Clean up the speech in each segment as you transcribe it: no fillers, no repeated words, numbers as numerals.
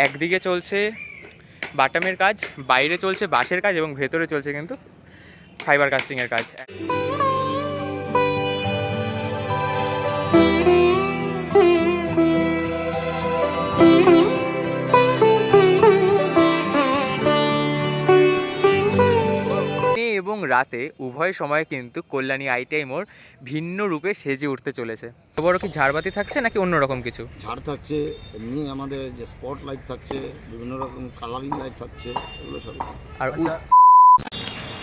একদিকে চলছে বাটামের কাজ, বাইরে চলছে বাঁশের কাজ এবং ভেতরে চলছে কিন্তু ফাইবার কাস্টিংয়ের কাজ। এবং রাতে উভয় সময় কিন্তু কল্যাণী আইটিআই মোড় ভিন্ন রূপে সেজে উঠতে চলেছে। বড় কি ঝাড়বাতি থাকছে নাকি অন্যরকম কিছু? ঝাড় থাকছে, এমনি আমাদের যে স্পট লাইট থাকছে, বিভিন্ন রকম কালারিং লাইট থাকছে, এগুলো সব। আর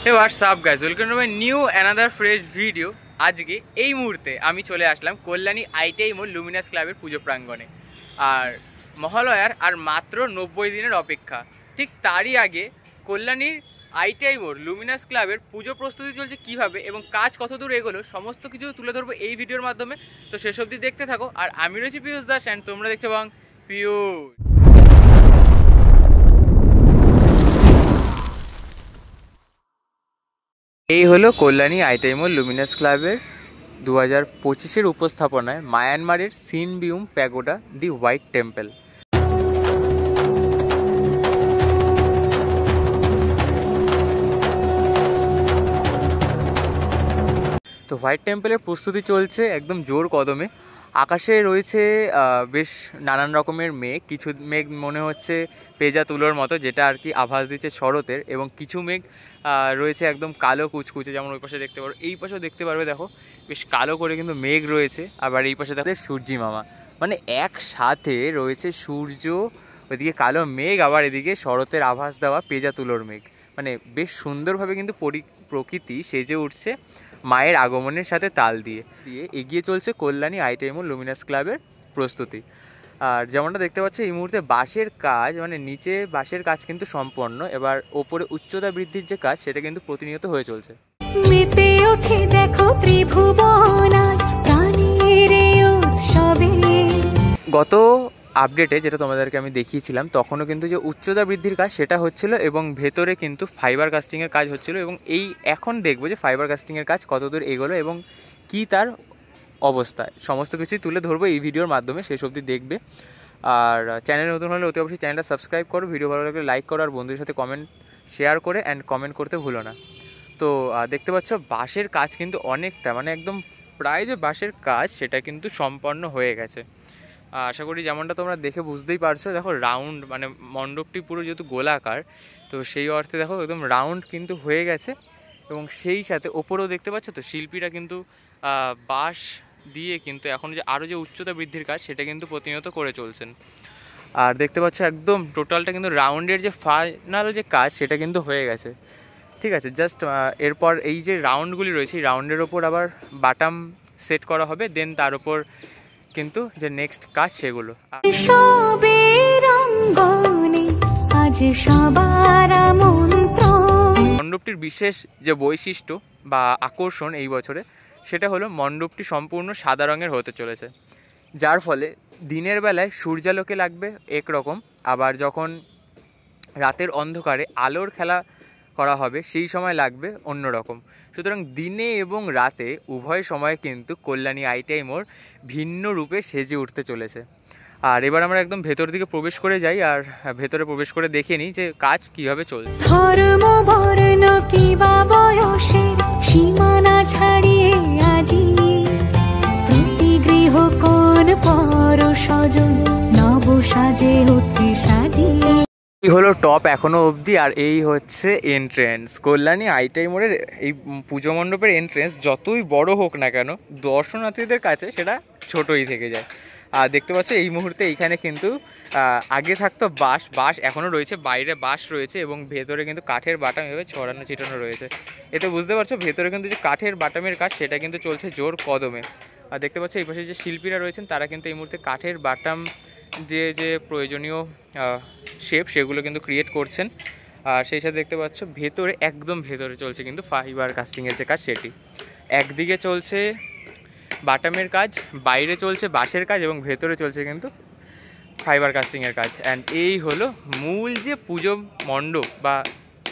hey what's up guys, welcome to my new another fresh video. আজকে এই মুহূর্তে আমি চলে আসলাম কল্যাণী আইটিআই মোড় লুমিনাস ক্লাবের পুজো প্রাঙ্গণে। আর মহালয়ার আর মাত্র 90 দিনের অপেক্ষা। ঠিক তারই আগে কল্যাণীর আইটিআই মোড় লুমিনাস ক্লাবের পুজো প্রস্তুতি চলছে কীভাবে এবং কাজ কত দূর এগোলো সমস্ত কিছু তুলে ধরবো এই ভিডিওর মাধ্যমে। তো শেষ অবধি দেখতে থাকো। আর আমি রয়েছি পিয়ুষ দাস অ্যান্ড তোমরা দেখছো বাং পিয়ুষ। এই হলো কল্যাণী আইটিআই মোড় লুমিনাস ক্লাবের 2025-এর উপস্থাপনায় মায়ানমারের সিনবিউম প্যাগোডা দি হোয়াইট টেম্পল। তো হোয়াইট টেম্পলের প্রস্তুতি চলছে একদম জোর কদমে। আকাশে রয়েছে বেশ নানান রকমের মেঘ, কিছু মেঘ মনে হচ্ছে পেঁজা তুলোর মতো, যেটা আর কি আভাস দিচ্ছে শরতের, এবং কিছু মেঘ রয়েছে একদম কালো কুচকুচে, যেমন ওই পাশে দেখতে পারো, এই পাশেও দেখতে পারবে, দেখো বেশ কালো করে কিন্তু মেঘ রয়েছে। আবার এই পাশে দেখো সূর্যি মামা, মানে একসাথে রয়েছে সূর্য, ওইদিকে কালো মেঘ, আবার এদিকে শরতের আভাস দেওয়া পেঁজা তুলোর মেঘ। মানে বেশ সুন্দরভাবে কিন্তু প্রকৃতি সেজে উঠছে মায়ের আগমনের সাথে তাল দিয়ে এগিয়ে চলছে কল্যাণী আইটিআই মোড় লুমিনাস ক্লাবের প্রস্তুতি। আর যেমনটা দেখতে পাচ্ছ এই মুহূর্তে বাঁশের কাজ, মানে নিচে বাঁশের কাজ কিন্তু সম্পন্ন, এবার ওপরে উচ্চতা বৃদ্ধির যে কাজ সেটা কিন্তু প্রতিনিয়ত হয়ে চলছে। গত আপডেটে যেটা তোমাদেরকে আমি দেখিয়েছিলাম তখনও কিন্তু যে উচ্চতা বৃদ্ধির কাজ সেটা হচ্ছিল এবং ভেতরে কিন্তু ফাইবার কাস্টিংয়ের কাজ হচ্ছিল, এবং এই এখন দেখবো যে ফাইবার কাস্টিংয়ের কাজ কতদূর এগোলো এবং কি তার অবস্থা, সমস্ত কিছুই তুলে ধরবো এই ভিডিওর মাধ্যমে, শেষ অবধি দেখবে। আর চ্যানেল নতুন হলে অতি অবশ্যই চ্যানেলটা সাবস্ক্রাইব করো, ভিডিও ভালো লাগলে লাইক করো, আর বন্ধুদের সাথে শেয়ার করে কমেন্ট করতে ভুলো না। তো দেখতে পাচ্ছ বাঁশের কাজ কিন্তু অনেকটা, মানে একদম প্রায় যে বাঁশের কাজ সেটা কিন্তু সম্পন্ন হয়ে গেছে। আশা করি যেমনটা তোমরা দেখে বুঝতেই পারছো, দেখো রাউন্ড, মানে মণ্ডপটি পুরো যেহেতু গোলাকার, তো সেই অর্থে দেখো একদম রাউন্ড কিন্তু হয়ে গেছে। এবং সেই সাথে ওপরেও দেখতে পাচ্ছ তো শিল্পীরা কিন্তু বাঁশ দিয়ে কিন্তু এখন যে আরও যে উচ্চতা বৃদ্ধির কাজ সেটা কিন্তু প্রতিনিয়ত করে চলছেন। আর দেখতে পাচ্ছ একদম টোটালটা কিন্তু রাউন্ডের যে ফাইনাল যে কাজ সেটা কিন্তু হয়ে গেছে। ঠিক আছে, জাস্ট এরপর এই যে রাউন্ডগুলি রয়েছে এই রাউন্ডের ওপর আবার বাটাম সেট করা হবে, দেন তার উপর কিন্তু যে নেক্সট কাজ সেগুলো। মণ্ডপটির বিশেষ যে বৈশিষ্ট্য বা আকর্ষণ এই বছরে সেটা হলো মণ্ডপটি সম্পূর্ণ সাদা রঙের হতে চলেছে, যার ফলে দিনের বেলায় সূর্যালোকে লাগবে একরকম, আবার যখন রাতের অন্ধকারে আলোর খেলা করা হবে সেই সময় লাগবে অন্যরকম। সুতরাং দিনে এবং রাতে উভয় সময় কিন্তু কল্যাণী আইটিআই মোড় ভিন্ন রূপে সেজে উঠতে চলেছে। আর এবার আমরা একদম ভেতর দিকে প্রবেশ করে যাই, আর ভেতরে প্রবেশ করে দেখে নিই যে কাজ কিভাবে চলছে। এই হলো টপ এখনো অবধি, আর এই হচ্ছে এন্ট্রেন্স। কল্যাণী আইটিআই মোড়ের এই পুজো মণ্ডপের এন্ট্রেন্স যতই বড় হোক না কেন দর্শনার্থীদের কাছে সেটা ছোটই থেকে যায়। আর দেখতে পাচ্ছ এই মুহূর্তে এইখানে কিন্তু আগে থাকতো বাঁশ এখনও রয়েছে, বাইরে বাঁশ রয়েছে এবং ভেতরে কিন্তু কাঠের বাটাম এভাবে ছড়ানো ছিটানো রয়েছে। এতে বুঝতে পারছো ভেতরে কিন্তু যে কাঠের বাটামের কাজ সেটা কিন্তু চলছে জোর কদমে। আর দেখতে পাচ্ছ এই পাশে যে শিল্পীরা রয়েছেন তারা কিন্তু এই মুহূর্তে কাঠের বাটাম যে প্রয়োজনীয় শেপ সেগুলো কিন্তু ক্রিয়েট করছেন। আর সেই সাথে দেখতে পাচ্ছ ভেতরে একদম ভেতরে চলছে কিন্তু ফাইবার কাস্টিংয়ের যে কাজ সেটি। একদিকে চলছে বাটামের কাজ, বাইরে চলছে বাঁশের কাজ এবং ভেতরে চলছে কিন্তু ফাইবার কাস্টিংয়ের কাজ। অ্যান্ড এই হলো মূল যে পুজো মণ্ডপ বা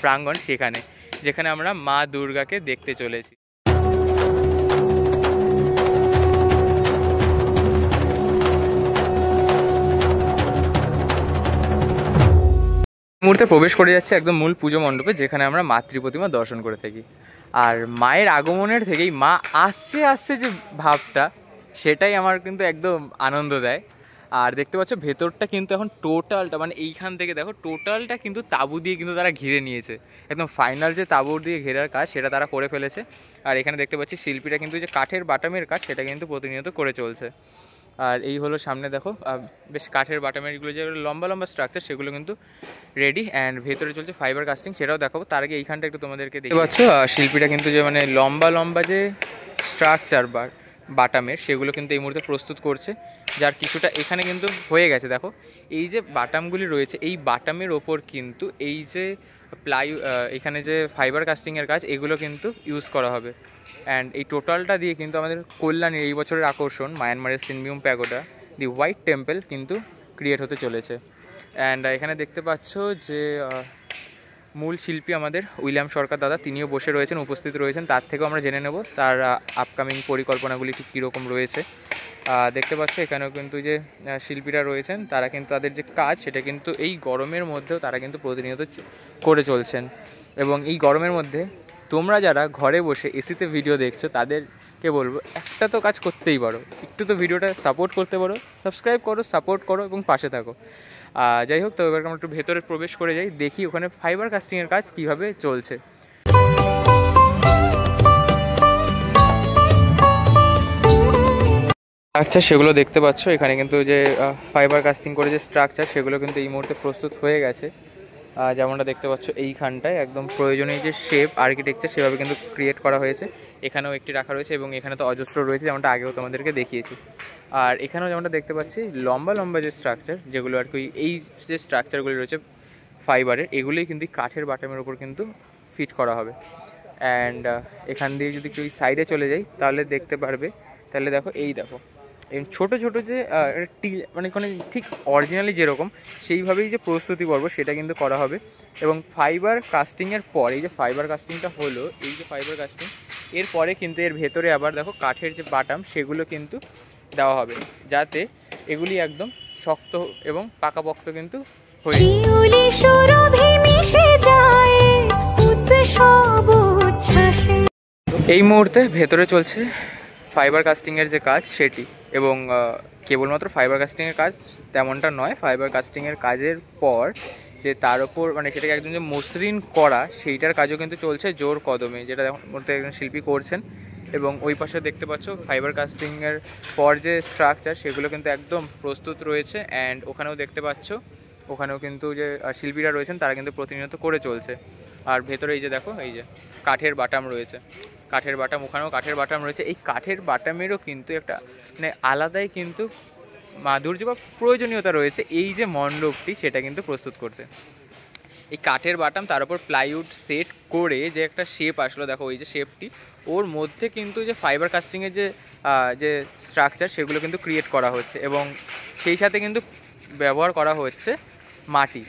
প্রাঙ্গণ সেখানে, যেখানে আমরা মা দুর্গাকে দেখতে চলেছি। মুহূর্তে প্রবেশ করে যাচ্ছে একদম মূল পুজো মণ্ডপে, যেখানে আমরা মাতৃ প্রতিমা দর্শন করে থাকি। আর মায়ের আগমনের থেকেই মা আসছে আসছে যে ভাবটা, সেটাই আমার কিন্তু একদম আনন্দ দেয়। আর দেখতে পাচ্ছ ভেতরটা কিন্তু এখন টোটালটা, মানে এইখান থেকে দেখো টোটালটা কিন্তু তাঁবু দিয়ে কিন্তু তারা ঘিরে নিয়েছে। একদম ফাইনাল যে তাঁবু দিয়ে ঘেরার কাজ সেটা তারা করে ফেলেছে। আর এখানে দেখতে পাচ্ছি শিল্পীরা কিন্তু যে কাঠের বাটামের কাজ সেটা কিন্তু প্রতিনিয়ত করে চলছে। আর এই হলো সামনে দেখো বেশ কাঠের বাটামেরগুলো যে লম্বা লম্বা স্ট্রাকচার সেগুলো কিন্তু রেডি, অ্যান্ড ভেতরে চলছে ফাইবার কাস্টিং, সেটাও দেখাবো। তার আগে এইখানটা একটু তোমাদেরকে দেখতে পাচ্ছ শিল্পীরা কিন্তু যে মানে লম্বা লম্বা যে স্ট্রাকচার বা বাটামের সেগুলো কিন্তু এই মুহূর্তে প্রস্তুত করছে, যার কিছুটা এখানে কিন্তু হয়ে গেছে। দেখো এই যে বাটামগুলি রয়েছে, এই বাটামের ওপর কিন্তু এই যে এখানে যে ফাইবার কাস্টিংয়ের কাজ এগুলো কিন্তু ইউজ করা হবে। অ্যান্ড এই টোটালটা দিয়ে কিন্তু আমাদের কল্যাণীর এই বছরের আকর্ষণ মায়ানমারের সিনমিউম প্যাগোডা দি হোয়াইট টেম্পল কিন্তু ক্রিয়েট হতে চলেছে। অ্যান্ড এখানে দেখতে পাচ্ছ যে মূল শিল্পী আমাদের উইলিয়াম সরকার দাদা, তিনিও বসে রয়েছেন, উপস্থিত রয়েছেন। তার থেকেও আমরা জেনে নেব তার আপকামিং পরিকল্পনাগুলি ঠিক কীরকম রয়েছে। দেখতে পাচ্ছ এখানেও কিন্তু যে শিল্পীরা রয়েছেন তারা কিন্তু তাদের যে কাজ সেটা কিন্তু এই গরমের মধ্যেও তারা কিন্তু প্রতিনিয়ত করে চলছেন। এবং এই গরমের মধ্যে তোমরা যারা ঘরে বসে এসিতে ভিডিও দেখছো তাদেরকে বলবো একটা তো কাজ করতেই পারো, একটু তো ভিডিওটা সাপোর্ট করতে পারো, সাবস্ক্রাইব করো, সাপোর্ট করো এবং পাশে থাকো। যাই হোক, তো এবার আমরা একটু ভেতরে প্রবেশ করে যাই, দেখি ওখানে ফাইবার কাস্টিংয়ের কাজ কীভাবে চলছে। স্ট্রাকচার সেগুলো দেখতে পাচ্ছ এখানে কিন্তু যে ফাইবার কাস্টিং করে যে স্ট্রাকচার সেগুলো কিন্তু এই মুহূর্তে প্রস্তুত হয়ে গেছে। যেমনটা দেখতে পাচ্ছ এইখানটায় একদম প্রয়োজনীয় যে শেপ আর্কিটেকচার সেভাবে কিন্তু ক্রিয়েট করা হয়েছে। এখানেও একটি রাখা রয়েছে এবং এখানে তো অজস্র রয়েছে, যেমনটা আগেও তোমাদেরকে দেখিয়েছি। আর এখানেও যেমনটা দেখতে পাচ্ছি লম্বা লম্বা যে স্ট্রাকচার যেগুলো আর কি, এই যে স্ট্রাকচারগুলি রয়েছে ফাইবারের, এগুলোই কিন্তু কাঠের বাটামের উপর কিন্তু ফিট করা হবে। অ্যান্ড এখান দিয়ে যদি একটু সাইডে চলে যাই তাহলে দেখতে পারবে, তাহলে দেখো এই দেখো এই ছোটো ছোটো যে মানে কোনো ঠিক অরিজিনালি যেরকম সেইভাবেই যে প্রস্তুতি পর্ব সেটা কিন্তু করা হবে। এবং ফাইবার কাস্টিংয়ের পর এই যে ফাইবার কাস্টিংটা হলো, এই যে ফাইবার কাস্টিং এরপরে কিন্তু এর ভেতরে আবার দেখো কাঠের যে বাটাম সেগুলো কিন্তু দেওয়া হবে, যাতে এগুলি একদম শক্ত এবং পাকাপোক্ত কিন্তু হয়ে এই মুহূর্তে ভেতরে চলছে ফাইবার কাস্টিংয়ের যে কাজ সেটি। এবং কেবলমাত্র ফাইবার কাস্টিংয়ের কাজ তেমনটা নয়, ফাইবার কাস্টিংয়ের কাজের পর যে তার ওপর মানে সেটাকে একদম যে মসৃণ করা সেইটার কাজও কিন্তু চলছে জোর কদমে, যেটা মধ্যে একজন শিল্পী করছেন। এবং ওই পাশে দেখতে পাচ্ছ ফাইবার কাস্টিংয়ের পর যে স্ট্রাকচার সেগুলো কিন্তু একদম প্রস্তুত রয়েছে। অ্যান্ড ওখানেও দেখতে পাচ্ছ ওখানেও কিন্তু যে শিল্পীরা রয়েছেন তারা কিন্তু প্রতিনিয়ত করে চলছে। আর ভেতরে এই যে দেখো এই যে কাঠের বাটাম রয়েছে, কাঠের বাটাম, ওখানেও কাঠের বাটাম রয়েছে। এই কাঠের বাটামেরও কিন্তু একটা মানে আলাদাই কিন্তু মাধুর্য বা প্রয়োজনীয়তা রয়েছে এই যে মণ্ডপটি সেটা কিন্তু প্রস্তুত করতে। এই কাঠের বাটাম তার উপর প্লাইউড সেট করে যে একটা শেপ আসলো, দেখো ওই যে শেপটি, ওর মধ্যে কিন্তু যে ফাইবার কাস্টিংয়ের যে স্ট্রাকচার সেগুলো কিন্তু ক্রিয়েট করা হচ্ছে। এবং সেই সাথে কিন্তু ব্যবহার করা হচ্ছে মাটি।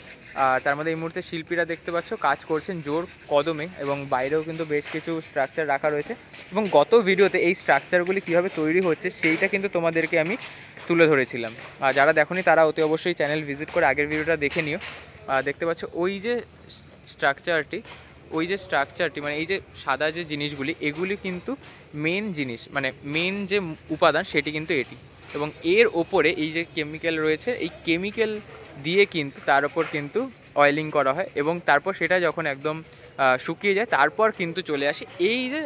আর তার মধ্যে এই মুহূর্তে শিল্পীরা দেখতে পাচ্ছ কাজ করছেন জোর কদমে, এবং বাইরেও কিন্তু বেশ কিছু স্ট্রাকচার রাখা রয়েছে। এবং গত ভিডিওতে এই স্ট্রাকচারগুলি কীভাবে তৈরি হচ্ছে সেইটা কিন্তু তোমাদেরকে আমি তুলে ধরেছিলাম। আর যারা দেখোনি তারা অতি অবশ্যই চ্যানেল ভিজিট করে আগের ভিডিওটা দেখে নিও। দেখতে পাচ্ছ ওই যে স্ট্রাকচারটি মানে এই যে সাদা যে জিনিসগুলি এগুলি কিন্তু মেন জিনিস, মানে মেন যে উপাদান সেটি কিন্তু এটি। এবং এর ওপরে এই যে কেমিক্যাল রয়েছে, এই কেমিক্যাল দিয়ে কিন্তু তার ওপর কিন্তু অয়েলিং করা হয়। এবং তারপর সেটা যখন একদম শুকিয়ে যায় তারপর কিন্তু চলে আসে এই যে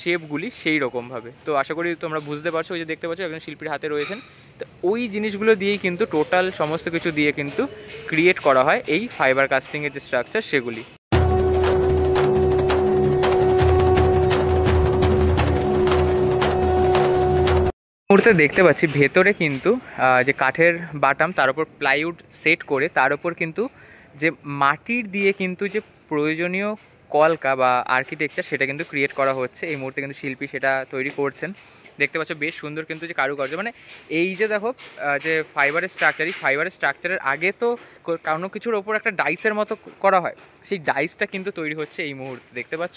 শেপগুলি সেই রকমভাবে। তো আশা করি তোমরা বুঝতে পারছো, ওই যে দেখতে পাচ্ছ একজন শিল্পীর হাতে রয়েছেন, তো ওই জিনিসগুলো দিয়েই কিন্তু টোটাল সমস্ত কিছু দিয়ে কিন্তু ক্রিয়েট করা হয় এই ফাইবার কাস্টিংয়ের যে স্ট্রাকচার সেগুলি। মুহূর্তে দেখতে পাচ্ছি ভেতরে কিন্তু যে কাঠের বাটাম তার উপর প্লাইউড সেট করে তার উপর কিন্তু যে মাটির দিয়ে কিন্তু যে প্রয়োজনীয় কলকা বা আর্কিটেকচার সেটা কিন্তু ক্রিয়েট করা হচ্ছে। এই মুহূর্তে কিন্তু শিল্পী সেটা তৈরি করছেন। দেখতে পাচ্ছ বেশ সুন্দর কিন্তু যে কারুকার্য, মানে এই যে দেখো যে ফাইবারের স্ট্রাকচার, এই ফাইবারের স্ট্রাকচারের আগে তো কোনো কিছুর ওপর একটা ডাইসের মতো করা হয়, সেই ডাইসটা কিন্তু তৈরি হচ্ছে এই মুহূর্তে। দেখতে পাচ্ছ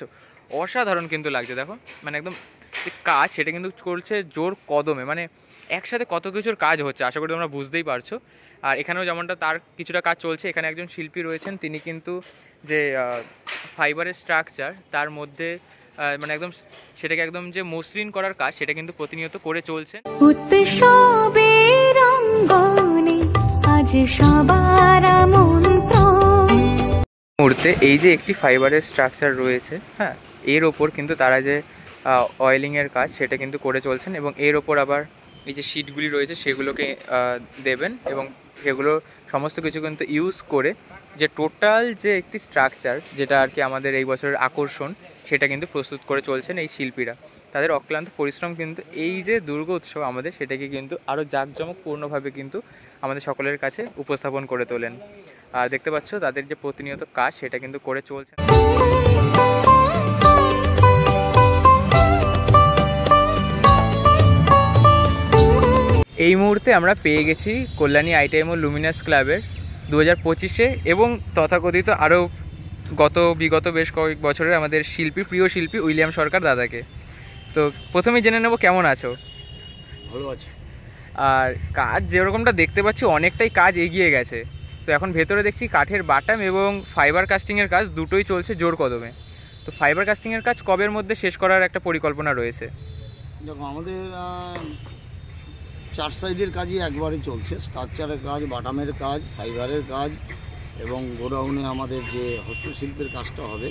অসাধারণ কিন্তু লাগছে, দেখো মানে একদম যে কাজ সেটা কিন্তু চলছে জোর কদমে, মানে একসাথে কত কিছুর কাজ হচ্ছে আশা করি তোমরা বুঝতেই পারছো। আর এখানেও যেমনটা তার কিছুটা কাজ চলছে, এখানে একজন শিল্পী রয়েছেন, তিনি কিন্তু যে ফাইবারের স্ট্রাকচার তার মধ্যে মানে একদম সেটাকে একদম যে মসৃণ করার কাজ সেটা কিন্তু প্রতিনিয়ত করে চলছেন। উৎসবের অঙ্গনে আজ সবার আমন্ত্রণ। মুহূর্তে এই যে একটি ফাইবারের স্ট্রাকচার রয়েছে, হ্যাঁ, এর ওপর কিন্তু তারা যে অয়েলিংয়ের কাজ সেটা কিন্তু করে চলছেন, এবং এর ওপর আবার এই যে শিটগুলি রয়েছে সেগুলোকে দেবেন, এবং সেগুলো সমস্ত কিছু কিন্তু ইউজ করে যে টোটাল যে একটি স্ট্রাকচার যেটা আর কি আমাদের এই বছরের আকর্ষণ সেটা কিন্তু প্রস্তুত করে চলছেন এই শিল্পীরা। তাদের অক্লান্ত পরিশ্রম কিন্তু এই যে দুর্গা উৎসব আমাদের সেটাকে কিন্তু আরও জাঁকজমকপূর্ণভাবে কিন্তু আমাদের সকলের কাছে উপস্থাপন করে তোলেন। আর দেখতে পাচ্ছ তাদের যে প্রতিনিয়ত কাজ সেটা কিন্তু করে চলছে। এই মুহূর্তে আমরা পেয়ে গেছি কল্যাণী আইটিএম ও লুমিনাস ক্লাবের 2025-এ এবং তথাকথিত আরও বিগত বেশ কয়েক বছরের আমাদের প্রিয় শিল্পী উইলিয়াম সরকার দাদাকে। তো প্রথমেই জেনে নেব কেমন আছো? ভালো আছে। আর কাজ যেরকমটা দেখতে পাচ্ছি অনেকটাই কাজ এগিয়ে গেছে, তো এখন ভেতরে দেখছি কাঠের বাটাম এবং ফাইবার কাস্টিংয়ের কাজ দুটোই চলছে জোর কদমে। তো ফাইবার কাস্টিংয়ের কাজ কবের মধ্যে শেষ করার একটা পরিকল্পনা রয়েছে? দেখো, আমাদের 4 সাইডের কাজই একবারই চলছে, স্ট্রাকচারের কাজ, বাটামের কাজ, ফাইবারের কাজ, এবং গোডাউনে আমাদের যে হস্তশিল্পের কাজটা হবে,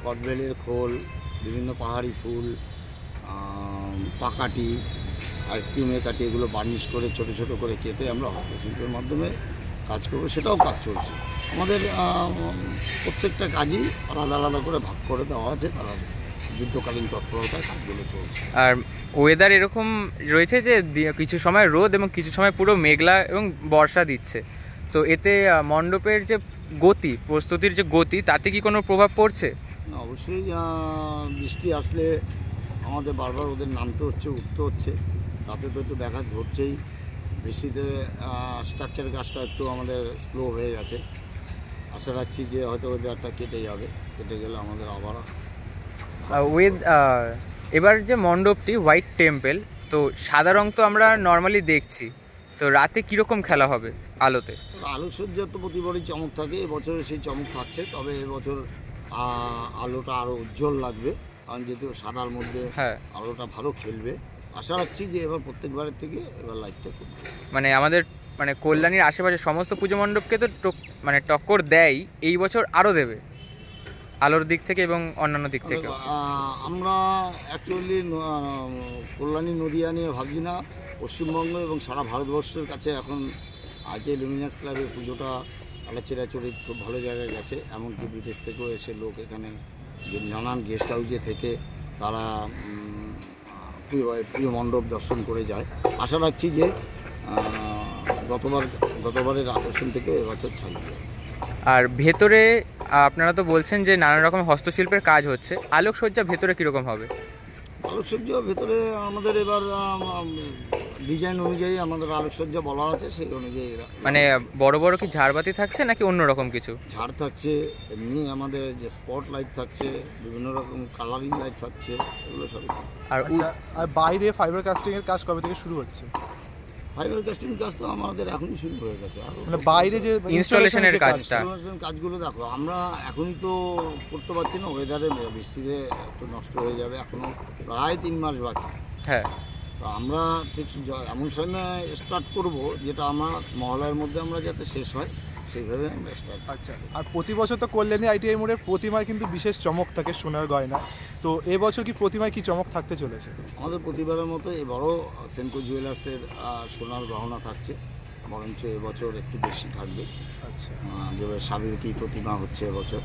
কদবেলের খোল, বিভিন্ন পাহাড়ি ফুল, পাকাটি, আইসক্রিমের কাটি, এগুলো বার্নিশ করে ছোট ছোট করে কেটে আমরা হস্তশিল্পের মাধ্যমে কাজ করবো, সেটাও কাজ চলছে। আমাদের প্রত্যেকটা কাজই আলাদা আলাদা করে ভাগ করে দেওয়া আছে, তারা যুদ্ধকালীন তৎপরতায় কাজগুলো চলছে। আর ওয়েদার এরকম রয়েছে যে কিছু সময় রোদ এবং কিছু সময় পুরো মেঘলা এবং বর্ষা দিচ্ছে, তো এতে মণ্ডপের যে গতি, প্রস্তুতির যে গতি, তাতে কি কোনো প্রভাব পড়ছে? না, অবশ্যই বৃষ্টি আসলে আমাদের বারবার ওদের নামতে হচ্ছে, উঠতে হচ্ছে, তাতে তো একটু ব্যাঘাত ঘটছেই। বৃষ্টিতে স্ট্রাকচারের কাজটা একটু আমাদের স্লো হয়ে গেছে। আশা রাখছি যে হয়তো ওয়েদারটা কেটে যাবে, কেটে গেলে আমাদের আবার এবার যে মণ্ডপটি হোয়াইট টেম্পল, তো সাদা রং তো আমরা নর্মালি দেখছি, তো রাতে কীরকম খেলা হবে আলোতে? আলোকসজ্জার তো প্রতিবারই চমক থাকে, এবছরে সেই চমক থাকছে, তবে এবছর আলোটা আরও উজ্জ্বল লাগবে, কারণ যেহেতু সাদার মধ্যে আলোটা ভালো খেলবে। আশা রাখছি যে এবার প্রত্যেকবারের থেকে এবার লাইটটা খুব মানে আমাদের কল্যাণীর আশেপাশে সমস্ত পুজো মণ্ডপকে তো টক্কর দেয়, এই বছর আরও দেবে আলোর দিক থেকে এবং অন্যান্য দিক থেকে। আমরা অ্যাকচুয়ালি কল্যাণী নদিয়া নিয়ে ভাবছি না, পশ্চিমবঙ্গ এবং সারা ভারতবর্ষের কাছে এখন আজকে লুমিনাস ক্লাবের পুজোটা আলোচনাচরিত খুব ভালো জায়গায় গেছে, এমনকি বিদেশ থেকেও এসে লোক এখানে নানান গেস্ট হাউসে থেকে তারা প্রিয় মণ্ডপ দর্শন করে যায়। আশা রাখছি যে গতবারের আকর্ষণ থেকে এবছর ছাড়িয়ে। আর ভেতরে আপনারা তো বলছেন যে নানা রকম হস্তশিল্পের কাজ হচ্ছে, আলোকসজ্জা ভেতরে কীরকম হবে? আলোকসজ্জা ভেতরে আমাদের এবার ডিজাইন অনুযায়ী আমাদের আলোকসজ্জা বলা আছে, সেই অনুযায়ী মানে বড় বড় কি ঝাড়বাতি থাকছে নাকি অন্যরকম কিছু? ঝাড় থাকছে, এমনি আমাদের যে স্পট লাইট থাকছে, বিভিন্ন রকম কালারিং লাইট থাকছে, এগুলো সবই। আর বাইরে ফাইবার কাস্টিংয়ের কাজ কবে থেকে শুরু হচ্ছে? ফাইবার কাস্টিং কাজ তো আমাদের এখনই শুরু হয়ে গেছে। মানে বাইরে যে ইনস্টলেশনের কাজগুলো দেখো, আমরা এখনই তো করতে পারছি না, ওয়েদারে বৃষ্টিতে একটু নষ্ট হয়ে যাবে, এখনও প্রায় 3 মাস বাকি। হ্যাঁ, তো আমরা ঠিক এমন সময় স্টার্ট করব যেটা আমার মহলার মধ্যে আমরা যাতে শেষ হয় সেইভাবে আমরা স্টার্ট। আচ্ছা, আর প্রতি বছর তো কল্যাণী আইটিআই মোড়ের প্রতিমায় কিন্তু বিশেষ চমক থাকে সোনার গয়না, তো এবছর কি প্রতিমায় কি চমক থাকতে চলেছে? আমাদের প্রতিবারের মতো এবারও সেনকো জুয়েলার্সের সোনার গহনা থাকছে, বরঞ্চ এবছর একটু বেশি থাকবে। আচ্ছা, যেভাবে সাবেকি প্রতিমা হচ্ছে এবছর।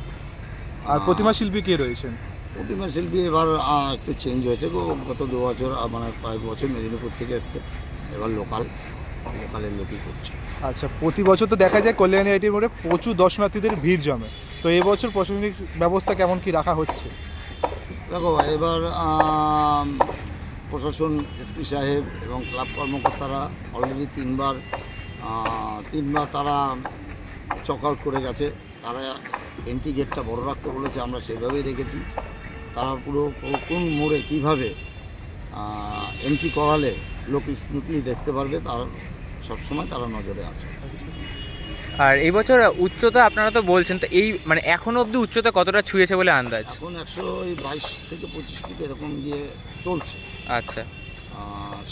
আর প্রতিমা শিল্পী কে রয়েছেন? প্রতিমা শিল্পী এবার একটু চেঞ্জ হয়েছে, গত 2 বছর মানে কয়েক বছর মেদিনীপুর থেকে এসছে, এবার লোকালের লোকই করছে। আচ্ছা, প্রতি বছর তো দেখা যায় কল্যাণী আইটিআই মোড়ে প্রচুর দর্শনার্থীদের ভিড় জমে, তো এবছর প্রশাসনিক ব্যবস্থা কেমন কি রাখা হচ্ছে? দেখো, এবার প্রশাসন, এসপি সাহেব এবং ক্লাব কর্মকর্তারা অলরেডি 3বার তারা চক আউট করে গেছে। তারা এন্ট্রি গেটটা বড় রাখতে বলেছে, আমরা সেভাবেই রেখেছি। তারা পুরো কোন মোড়ে কীভাবে এন্ট্রি করালে লোক স্মুথলি দেখতে পারবে, তার সবসময় তারা নজরে আছে। আর এই বছর উচ্চতা আপনারা তো বলছেন, তো এই মানে এখনো অবধি উচ্চতা কতটা ছুঁয়েছে বলে আন্দাজ? এখন 122 থেকে 25 ফিট এরকম গিয়ে চলছে। আচ্ছা,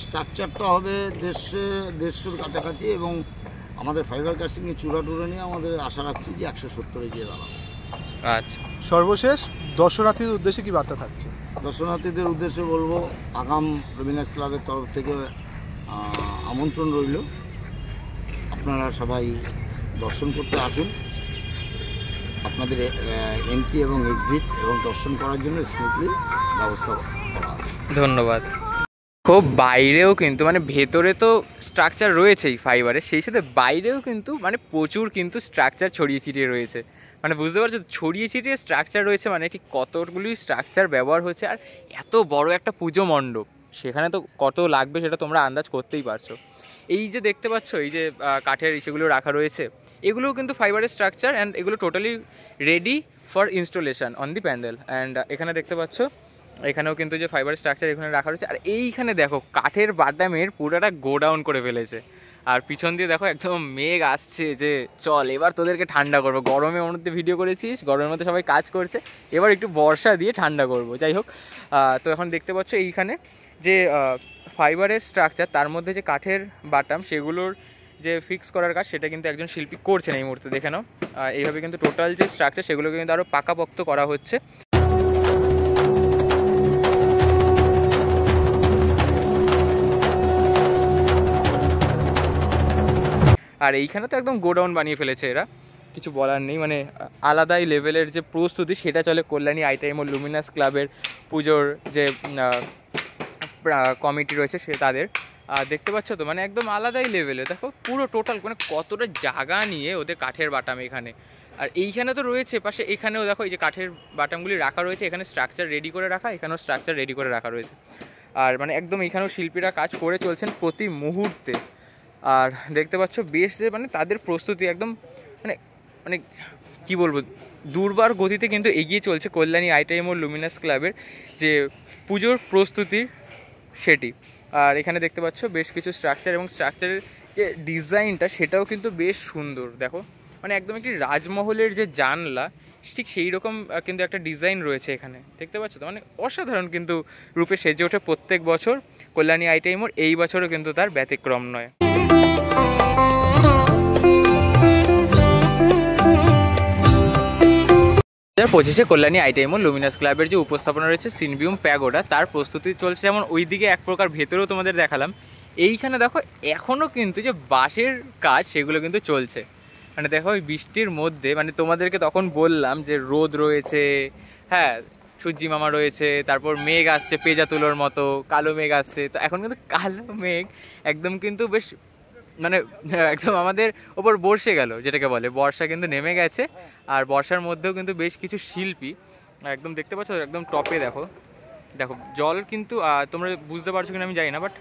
স্ট্রাকচারটা হবে 150-150-র কাছাকাছি, এবং আমাদের ফাইবার কাস্টিংয়ে চূড়া টুড়া নিয়ে আমাদের আশা রাখছি যে 170-এ গিয়ে দাঁড়াবে। আচ্ছা। সর্বশেষ দর্শনার্থীদের উদ্দেশ্যে কি বার্তা থাকছে? দর্শনার্থীদের উদ্দেশ্যে বলবো, আগাম লুমিনাস ক্লাবের তরফ থেকে আমন্ত্রণ রইল, আপনারা সবাই দর্শন করতে আসুন। আপনাদের এন্ট্রি এবং এক্সিট এবং দর্শন করার জন্য স্মুথলি ব্যবস্থা করা আছে। ধন্যবাদ। খুব বাইরেও কিন্তু মানে ভেতরে তো স্ট্রাকচার রয়েছেই ফাইবারের, সেই সাথে বাইরেও কিন্তু মানে প্রচুর কিন্তু স্ট্রাকচার ছড়িয়ে ছিটিয়ে রয়েছে। মানে বুঝতে পারছো, ছড়িয়ে ছিটিয়ে স্ট্রাকচার রয়েছে মানে ঠিক কতগুলি স্ট্রাকচার ব্যবহার হচ্ছে। আর এত বড় একটা পুজো মণ্ডপ, সেখানে তো কত লাগবে সেটা তোমরা আন্দাজ করতেই পারছো। এই যে দেখতে পাচ্ছ, এই যে কাঠের সেগুলো রাখা রয়েছে, এগুলোও কিন্তু ফাইবারের স্ট্রাকচার, অ্যান্ড এগুলো totally ready for installation on the pandal. And এখানে দেখতে পাচ্ছ, এখানেও কিন্তু যে ফাইবার স্ট্রাকচার এখানে রাখা রয়েছে। আর এইখানে দেখো কাঠের বাটামের পুরোটা গোডাউন করে ফেলেছে। আর পিছন দিয়ে দেখো একদম মেঘ আসছে, যে চল এবার তোদেরকে ঠান্ডা করবো। গরমের মধ্যে ভিডিও করেছিস, গরমের মধ্যে সবাই কাজ করছে, এবার একটু বর্ষা দিয়ে ঠান্ডা করবো। যাই হোক, তো এখন দেখতে পাচ্ছ এইখানে যে ফাইবারের স্ট্রাকচার, তার মধ্যে যে কাঠের বাটাম সেগুলোর যে ফিক্স করার কাজ, সেটা কিন্তু একজন শিল্পী করছেন এই মুহূর্তে। দেখে নাও, এইভাবে কিন্তু টোটাল যে স্ট্রাকচার সেগুলোকে কিন্তু আরও পাকাপোক্ত করা হচ্ছে। আর এইখানে তো একদম গোডাউন বানিয়ে ফেলেছে এরা, কিছু বলার নেই। মানে আলাদাই লেভেলের যে প্রস্তুতি সেটা চলে কল্যাণী আইটাইম ও লুমিনাস ক্লাবের পুজোর যে কমিটি রয়েছে সে তাদের। দেখতে পাচ্ছ তো, মানে একদম আলাদাই লেভেলে। দেখো পুরো টোটাল মানে কতটা জায়গা নিয়ে ওদের কাঠের বাটাম এখানে। আর এইখানে তো রয়েছে পাশে, এখানেও দেখো এই যে কাঠের বাটামগুলি রাখা রয়েছে, এখানে স্ট্রাকচার রেডি করে রাখা, এখানেও স্ট্রাকচার রেডি করে রাখা রয়েছে। আর মানে একদম এখানেও শিল্পীরা কাজ করে চলছেন প্রতি মুহূর্তে। আর দেখতে পাচ্ছ বেশ যে মানে তাদের প্রস্তুতি একদম মানে মানে কী বলবো, দুর্বার গতিতে কিন্তু এগিয়ে চলছে কল্যাণী আইটাইম ও লুমিনাস ক্লাবের যে পুজোর প্রস্তুতি সেটি। আর এখানে দেখতে পাচ্ছ বেশ কিছু স্ট্রাকচার, এবং স্ট্রাকচারের যে ডিজাইনটা সেটাও কিন্তু বেশ সুন্দর। দেখো মানে একদম একটি রাজমহলের যে জানলা, ঠিক সেই রকম কিন্তু একটা ডিজাইন রয়েছে এখানে। দেখতে পাচ্ছ তো, মানে অসাধারণ কিন্তু রূপে সেজে ওঠে প্রত্যেক বছর কল্যাণী আইটাইমোর। এই বছরও কিন্তু তার ব্যতিক্রম নয়। 2025 কল্যাণী আইটাইম ও লুমিনাস ক্লাবের যে উপস্থাপনা রয়েছে সিনবিউম প্যাগোডা, তার প্রস্তুতি চলছে। যেমন ওইদিকে এক প্রকার, ভেতরেও তোমাদের দেখালাম। এইখানে দেখো এখনও কিন্তু যে বাঁশের কাজ সেগুলো কিন্তু চলছে। মানে দেখো ওই বৃষ্টির মধ্যে, মানে তোমাদেরকে তখন বললাম যে রোদ রয়েছে, হ্যাঁ সূর্যি মামা রয়েছে, তারপর মেঘ আসছে পেঁজা তুলোর মতো, কালো মেঘ আসছে। তো এখন কিন্তু কালো মেঘ একদম কিন্তু বেশ মানে একদম আমাদের ওপর বর্ষে গেল, যেটাকে বলে বর্ষা কিন্তু নেমে গেছে। আর বর্ষার মধ্যেও কিন্তু বেশ কিছু শিল্পী একদম দেখতে পাচ্ছ, একদম টপে দেখো দেখো জল কিন্তু তোমরা বুঝতে পারছো কিনা আমি জানি না, বাট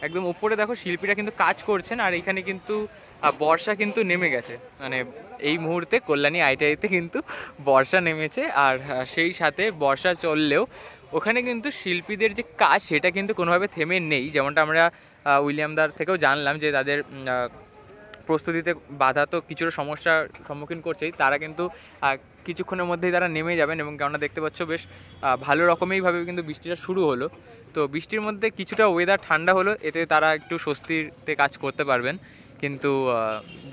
একদম উপরে দেখো শিল্পীরা কিন্তু কাজ করছেন। আর এখানে কিন্তু বর্ষা কিন্তু নেমে গেছে, মানে এই মুহূর্তে কল্যাণী আইটাইতে কিন্তু বর্ষা নেমেছে। আর সেই সাথে বর্ষা চললেও ওখানে কিন্তু শিল্পীদের যে কাজ সেটা কিন্তু কোনোভাবে থেমে নেই। যেমনটা আমরা উইলিয়ামদার থেকেও জানলাম যে তাদের প্রস্তুতিতে বাধা তো কিছুটা সমস্যার সম্মুখীন করছেই, তারা কিন্তু কিছুক্ষণের মধ্যেই তারা নেমে যাবেন। এবং কেননা দেখতে পাচ্ছ বেশ ভালো রকমেইভাবে কিন্তু বৃষ্টিটা শুরু হলো। তো বৃষ্টির মধ্যে কিছুটা ওয়েদার ঠান্ডা হলো, এতে তারা একটু স্বস্তিতে কাজ করতে পারবেন। কিন্তু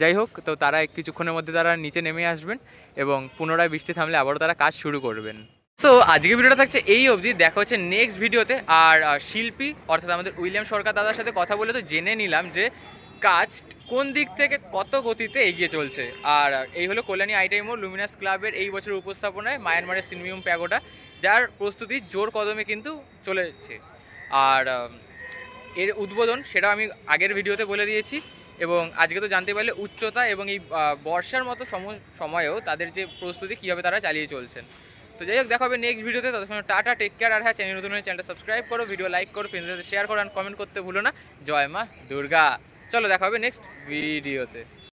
যাই হোক, তো তারা কিছুক্ষণের মধ্যে তারা নিচে নেমে আসবেন এবং পুনরায় বৃষ্টি থামলে আবারও তারা কাজ শুরু করবেন। সো আজকে ভিডিওটা থাকছে এই অবধি, দেখা হচ্ছে নেক্সট ভিডিওতে। আর শিল্পী অর্থাৎ আমাদের উইলিয়াম সরকার দাদার সাথে কথা বলে তো জেনে নিলাম যে কাজ কোন দিক থেকে কত গতিতে এগিয়ে চলছে। আর এই হলো কল্যাণী আইটাইম ও লুমিনাস ক্লাবের এই বছরের উপস্থাপনায় মায়ানমারের সিনবিউম প্যাগোডা, যার প্রস্তুতি জোর কদমে কিন্তু চলেছে। আর এর উদ্বোধন সেটাও আমি আগের ভিডিওতে বলে দিয়েছি। এবং আজকে তো জানতে পারলে উচ্চতা এবং এই বর্ষার মতো সময়েও তাদের যে প্রস্তুতি কীভাবে তারা চালিয়ে চলছেন। তো যাই হোক, দেখা হবে নেক্সট ভিডিওতে। ততক্ষণ টাটা, টেক কেয়ার। আর হ্যাঁ, চ্যানেল নতুন হলে চ্যানেলটা সাবস্ক্রাইব করো, ভিডিও লাইক করো, ফ্রেন্ডসদের শেয়ার করো, আর কমেন্ট করতে ভুলো না। জয় মা দুর্গা। চলো দেখা হবে নেক্সট ভিডিওতে।